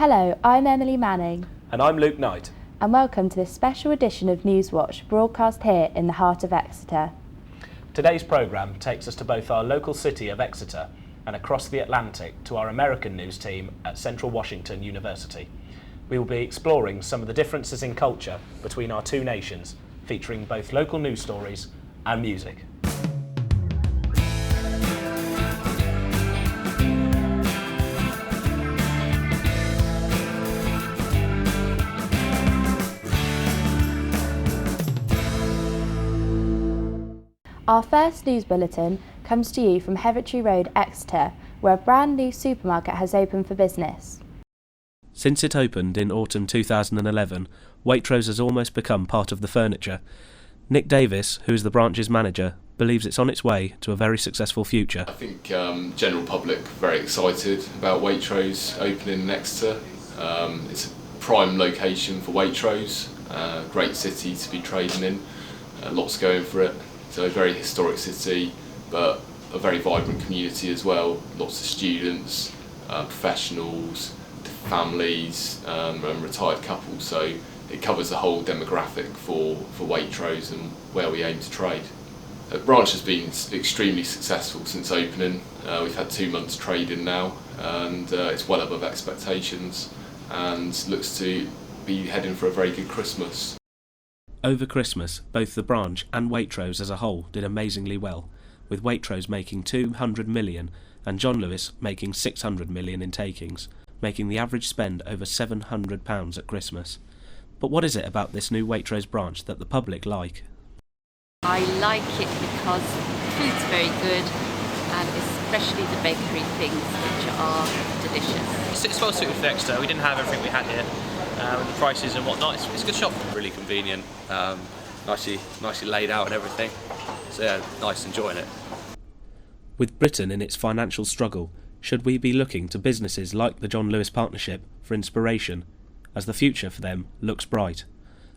Hello, I'm Emily Manning. And I'm Luke Knight. And welcome to this special edition of Newswatch, broadcast here in the heart of Exeter. Today's programme takes us to both our local city of Exeter and across the Atlantic to our American news team at Central Washington University. We will be exploring some of the differences in culture between our two nations, featuring both local news stories and music. Our first news bulletin comes to you from Herefordshire Road, Exeter, where a brand new supermarket has opened for business. Since it opened in autumn 2011, Waitrose has almost become part of the furniture. Nick Davis, who is the branch's manager, believes it's on its way to a very successful future. I think general public very excited about Waitrose opening in Exeter. It's a prime location for Waitrose, great city to be trading in, lots going for it. So a very historic city, but a very vibrant community as well. Lots of students, professionals, families, and retired couples. So it covers the whole demographic for Waitrose and where we aim to trade. The branch has been extremely successful since opening. We've had 2 months trading now, and it's well above expectations, and looks to be heading for a very good Christmas. Over Christmas, both the branch and Waitrose as a whole did amazingly well, with Waitrose making 200 million and John Lewis making 600 million in takings, making the average spend over £700 at Christmas. But what is it about this new Waitrose branch that the public like? I like it because the food's very good, and especially the bakery things, which are delicious. It's well suited for Exeter. We didn't have everything we had here, and the prices and whatnot. It's a good shop. Really convenient, nicely laid out and everything. So yeah, nice, enjoying it. With Britain in its financial struggle, should we be looking to businesses like the John Lewis Partnership for inspiration, as the future for them looks bright?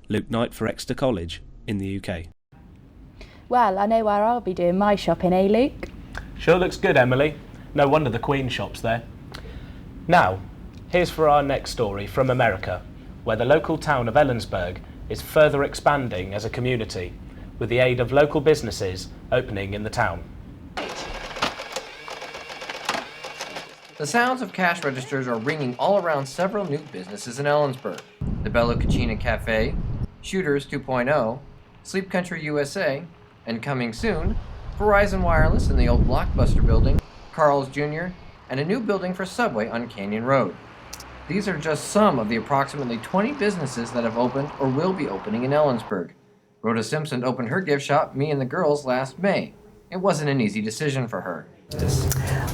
Luke Knight for Exeter College in the UK. Well, I know where I'll be doing my shopping, eh, Luke? Sure looks good, Emily. No wonder the Queen shop's there. Now, here's for our next story from America, where the local town of Ellensburg is further expanding as a community, with the aid of local businesses opening in the town. The sounds of cash registers are ringing all around several new businesses in Ellensburg. The Bello Cucina Cafe, Shooters 2.0, Sleep Country USA, and coming soon, Verizon Wireless in the old Blockbuster building, Carl's Jr., and a new building for Subway on Canyon Road. These are just some of the approximately 20 businesses that have opened or will be opening in Ellensburg. Rhoda Simpson opened her gift shop, Me and the Girls, last May. It wasn't an easy decision for her.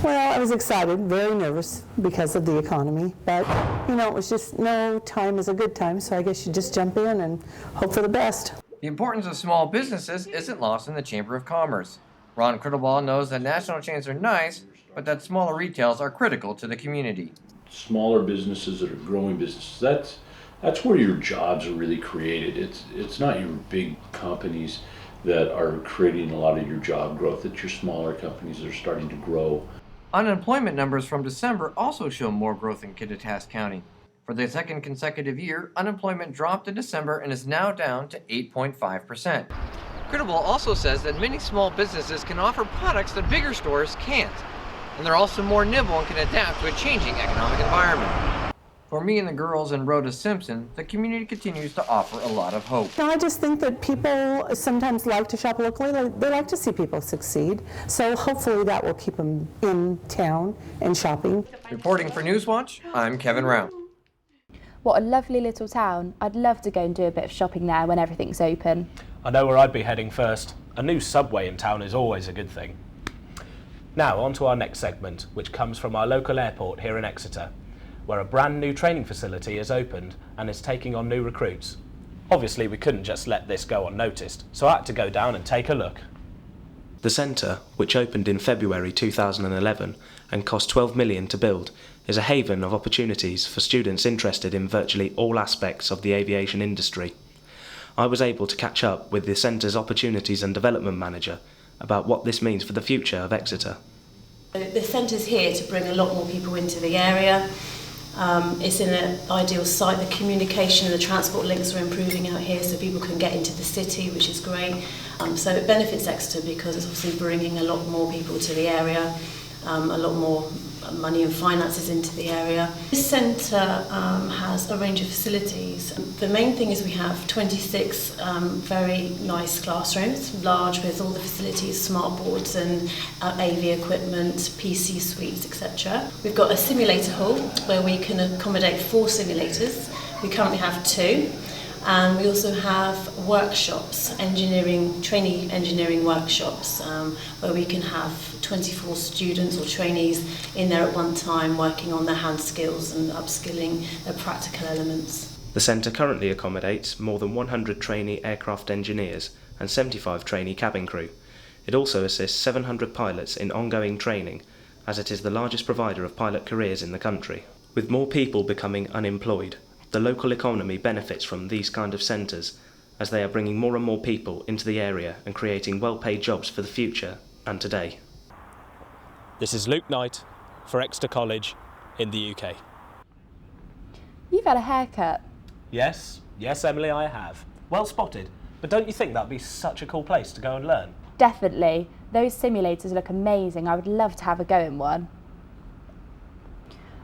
Well, I was excited, very nervous because of the economy, but it was just no time is a good time, so I guess you just jump in and hope for the best. The importance of small businesses isn't lost in the Chamber of Commerce. Ron Crittlebaugh knows that national chains are nice, but that smaller retails are critical to the community. Smaller businesses that are growing businesses, that's where your jobs are really created. It's not your big companies that are creating a lot of your job growth. It's your smaller companies that are starting to grow. Unemployment numbers from December also show more growth in Kittitas County. For the second consecutive year, unemployment dropped in December and is now down to 8.5%. Crittlebaugh also says that many small businesses can offer products that bigger stores can't, and they're also more nimble and can adapt to a changing economic environment. For Me and the Girls and Rhoda Simpson, the community continues to offer a lot of hope. I just think that people sometimes like to shop locally. They like to see people succeed. So hopefully that will keep them in town and shopping. Reporting for Newswatch, I'm Kevin Round. What a lovely little town. I'd love to go and do a bit of shopping there when everything's open. I know where I'd be heading first. A new subway in town is always a good thing. Now on to our next segment, which comes from our local airport here in Exeter, where a brand new training facility has opened and is taking on new recruits. Obviously we couldn't just let this go unnoticed, so I had to go down and take a look. The centre, which opened in February 2011 and cost £12 million to build, is a haven of opportunities for students interested in virtually all aspects of the aviation industry. I was able to catch up with the centre's Opportunities and Development Manager about what this means for the future of Exeter. The centre's here to bring a lot more people into the area. It's in an ideal site. The communication and the transport links are improving out here so people can get into the city, which is great. So it benefits Exeter because it's obviously bringing a lot more people to the area, a lot more money and finances into the area. This centre has a range of facilities. The main thing is we have 26 very nice classrooms, large with all the facilities, smart boards and AV equipment, PC suites, etc. We've got a simulator hall where we can accommodate 4 simulators. We currently have 2. And we also have workshops, trainee engineering workshops, where we can have 24 students or trainees in there at one time working on their hand skills and upskilling their practical elements. The centre currently accommodates more than 100 trainee aircraft engineers and 75 trainee cabin crew. It also assists 700 pilots in ongoing training, as it is the largest provider of pilot careers in the country. With more people becoming unemployed, the local economy benefits from these kind of centres, as they are bringing more and more people into the area and creating well-paid jobs for the future and today. This is Luke Knight for Exeter College in the UK. You've had a haircut. Yes, Emily, I have. Well spotted. But don't you think that'd be such a cool place to go and learn? Definitely. Those simulators look amazing. I would love to have a go in one.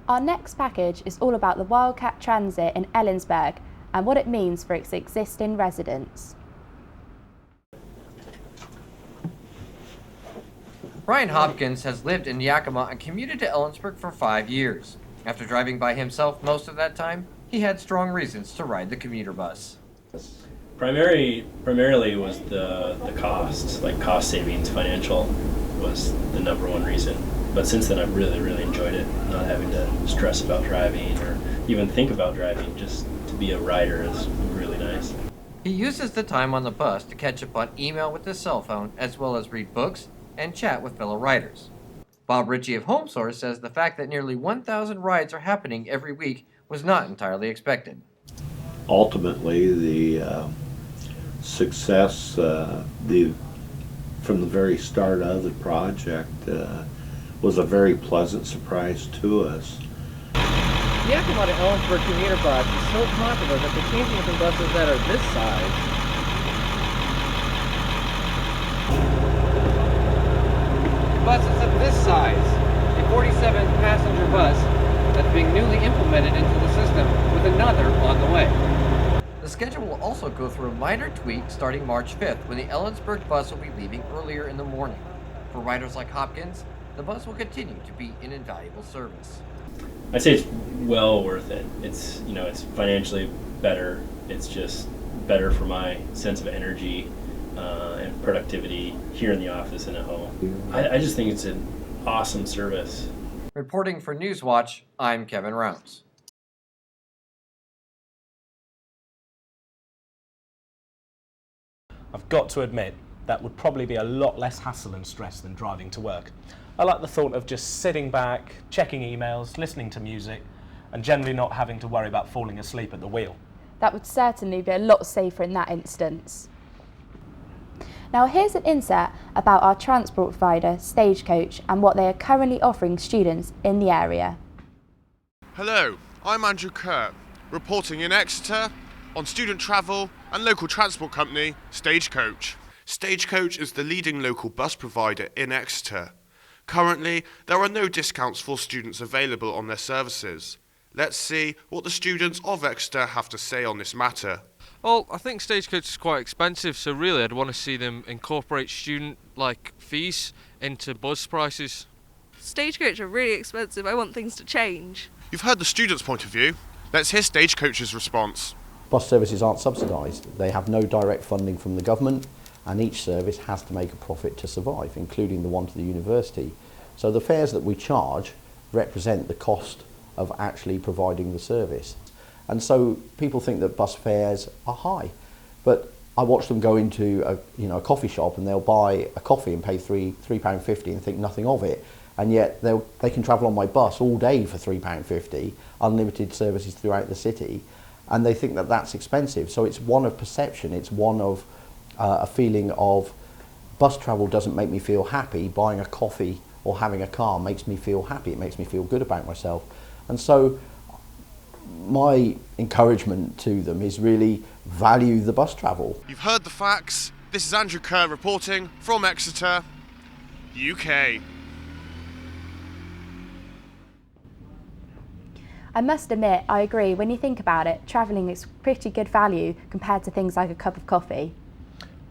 Our next package is all about the Wildcat Transit in Ellensburg and what it means for its existing residents. Brian Hopkins has lived in Yakima and commuted to Ellensburg for 5 years. After driving by himself most of that time, he had strong reasons to ride the commuter bus. Primarily was the cost, like cost savings, financial was the number one reason. But since then I've really enjoyed it, not having to stress about driving or even think about driving. Just to be a rider is really nice. He uses the time on the bus to catch up on email with his cell phone, as well as read books and chat with fellow riders. Bob Ritchie of HomeSource says the fact that nearly 1,000 rides are happening every week was not entirely expected. Ultimately, the success from the very start of the project was a very pleasant surprise to us. The Yakima to Ellensburg commuter bus is so popular that they're changing from buses that are this size to buses of this size, a 47-passenger bus that's being newly implemented into the system with another on the way. The schedule will also go through a minor tweak starting March 5th, when the Ellensburg bus will be leaving earlier in the morning. For riders like Hopkins, the bus will continue to be an invaluable service. I'd say it's well worth it. It's it's financially better. It's just better for my sense of energy and productivity here in the office and at home. I just think it's an awesome service. Reporting for Newswatch, I'm Kevin Rounds. I've got to admit, that would probably be a lot less hassle and stress than driving to work. I like the thought of just sitting back, checking emails, listening to music, and generally not having to worry about falling asleep at the wheel. That would certainly be a lot safer in that instance. Now here's an insert about our transport provider, Stagecoach, and what they are currently offering students in the area. Hello, I'm Andrew Kerr, reporting in Exeter on student travel and local transport company, Stagecoach. Stagecoach is the leading local bus provider in Exeter. Currently, there are no discounts for students available on their services. Let's see what the students of Exeter have to say on this matter. Well, I think Stagecoach is quite expensive, so really I'd want to see them incorporate student-like fees into bus prices. Stagecoach are really expensive. I want things to change. You've heard the students' point of view. Let's hear Stagecoach's response. Bus services aren't subsidised. They have no direct funding from the government, and each service has to make a profit to survive, including the one to the university. So the fares that we charge represent the cost of actually providing the service. And so people think that bus fares are high, but I watch them go into a coffee shop and they'll buy a coffee and pay £3.50 and think nothing of it, and yet they can travel on my bus all day for £3.50, unlimited services throughout the city, and they think that that's expensive. So it's one of perception, it's one of a feeling of bus travel doesn't make me feel happy, buying a coffee or having a car makes me feel happy, it makes me feel good about myself. And so my encouragement to them is really value the bus travel. You've heard the facts. This is Andrew Kerr reporting from Exeter, UK. I must admit, I agree. When you think about it, travelling is pretty good value compared to things like a cup of coffee.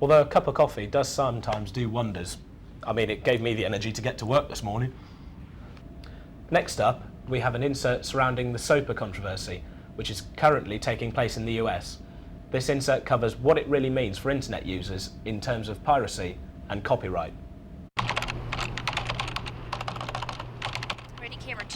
Although a cup of coffee does sometimes do wonders. I mean, it gave me the energy to get to work this morning. Next up, we have an insert surrounding the SOPA controversy, which is currently taking place in the US. This insert covers what it really means for internet users in terms of piracy and copyright.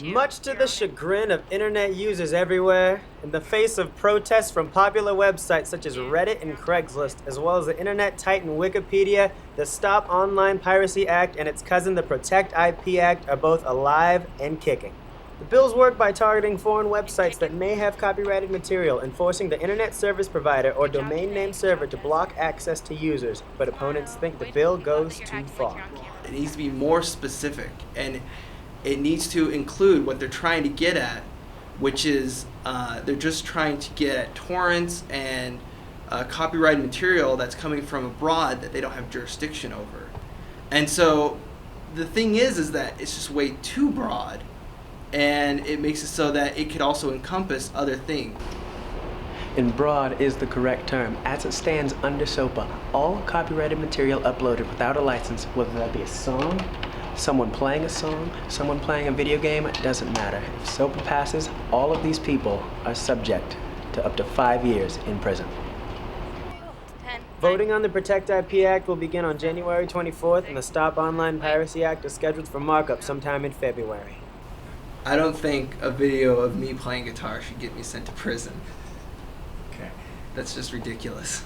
Much to the chagrin of internet users everywhere, in the face of protests from popular websites such as Reddit and Craigslist, as well as the internet titan Wikipedia, the Stop Online Piracy Act and its cousin the Protect IP Act are both alive and kicking. The bills work by targeting foreign websites that may have copyrighted material and forcing the internet service provider or domain name server to block access to users, but opponents think the bill goes too far. It needs to be more specific, and it needs to include what they're trying to get at, which is they're just trying to get at torrents and copyrighted material that's coming from abroad that they don't have jurisdiction over. And so the thing is that it's just way too broad, and it makes it so that it could also encompass other things. And broad is the correct term. As it stands under SOPA, all copyrighted material uploaded without a license, whether that be a song, someone playing a song, someone playing a video game, it doesn't matter. If SOPA passes, all of these people are subject to up to 5 years in prison. Voting on the Protect IP Act will begin on January 24th, and the Stop Online Piracy Act is scheduled for markup sometime in February. I don't think a video of me playing guitar should get me sent to prison. Okay. That's just ridiculous.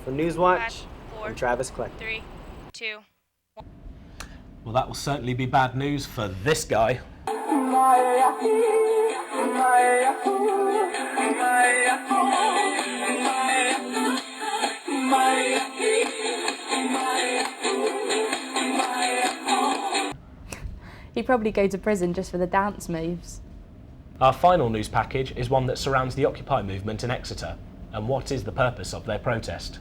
For Newswatch, I'm Travis Kleck. 3, 2. Well, that will certainly be bad news for this guy. He'd probably go to prison just for the dance moves. Our final news package is one that surrounds the Occupy movement in Exeter, and what is the purpose of their protest.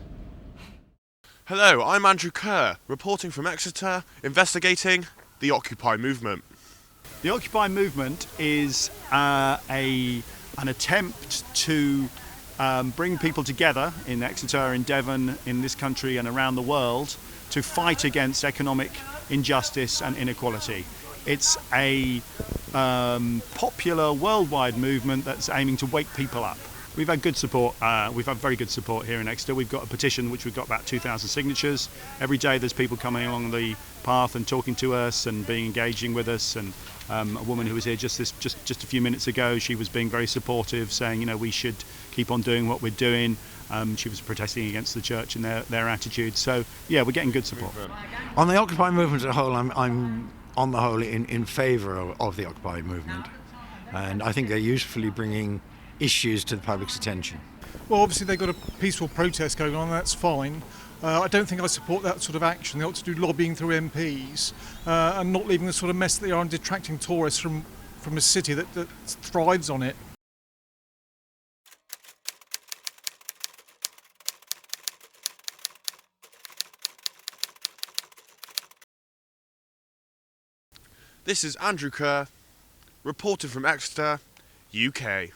Hello, I'm Andrew Kerr, reporting from Exeter, investigating the Occupy movement. The Occupy movement is an attempt to bring people together in Exeter, in Devon, in this country and around the world to fight against economic injustice and inequality. It's a popular worldwide movement that's aiming to wake people up. We've had good support. We've had very good support here in Exeter. We've got a petition which we've got about 2,000 signatures. Every day there's people coming along the path and talking to us and engaging with us. And a woman who was here just a few minutes ago, she was being very supportive, saying, you know, we should keep on doing what we're doing. She was protesting against the church and their attitude. So yeah, we're getting good support. On the Occupy movement as a whole, I'm on the whole in favour of the Occupy movement, and I think they're usefully bringing issues to the public's attention. Well, obviously they've got a peaceful protest going on, that's fine. I don't think I support that sort of action. They ought to do lobbying through MPs and not leaving the sort of mess that they are and detracting tourists from a city that thrives on it. This is Andrew Kerr, reporting from Exeter, UK.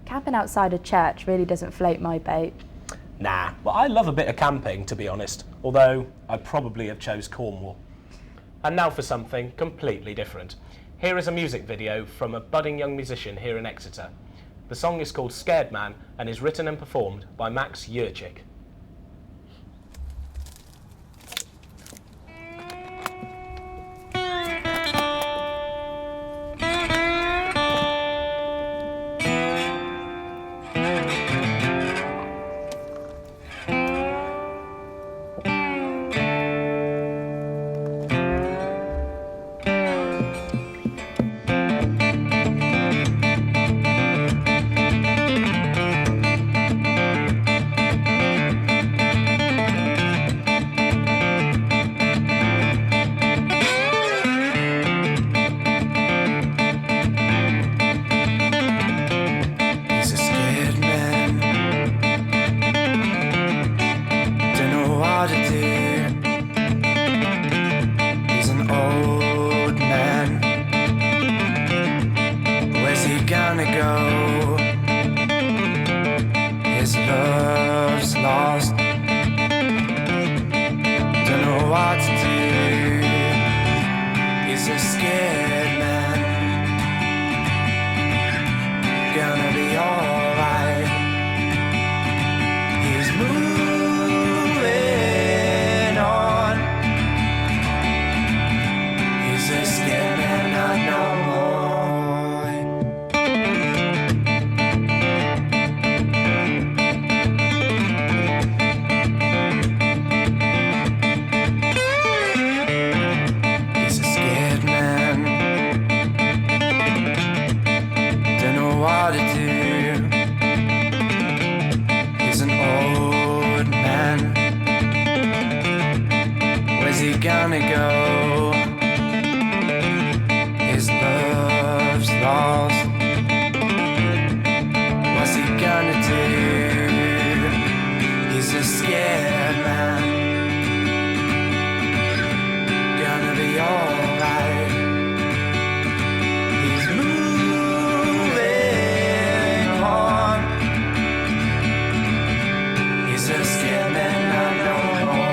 Camping outside a church really doesn't float my boat. Nah, well, I love a bit of camping, to be honest, although I probably have chose Cornwall. And now for something completely different. Here is a music video from a budding young musician here in Exeter. The song is called Scared Man and is written and performed by Max Yurchik. gonna go? His love's lost. Don't know what to do. He's a scared man. Gonna be alright. He's moving on. He's a scared man, not no more. He's a scared man. Don't know what to do. He's an old man. Where's he gonna go? His love's lost. What's he gonna do? He's a scared man. Gonna be alright. He's moving on. He's a scared man, not no more.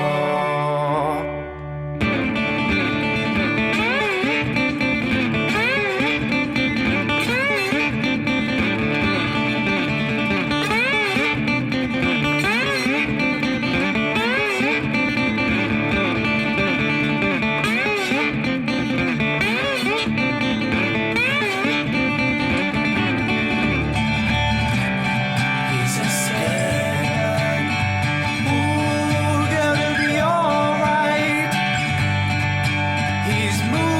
He's a scared man. Ooh, gonna be alright. He's moving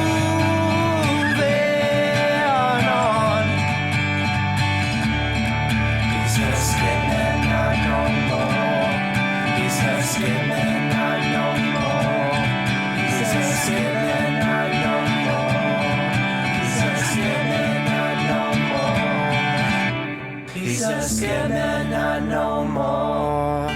on. He's a scared man, not no more. He's a scared man, not no more. He's a scared man, not no more. He's a scared man, not no more. He's a scared man, not no more.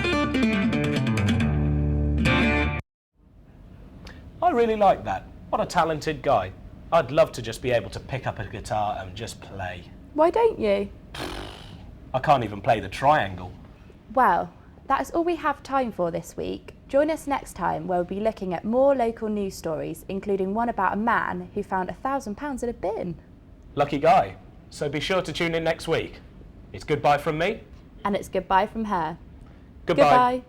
I really like that. What a talented guy. I'd love to just be able to pick up a guitar and just play. Why don't you? I can't even play the triangle. Well, that is all we have time for this week. Join us next time where we'll be looking at more local news stories, including one about a man who found £1,000 in a bin. Lucky guy. So be sure to tune in next week. It's goodbye from me. And it's goodbye from her. Goodbye. Goodbye.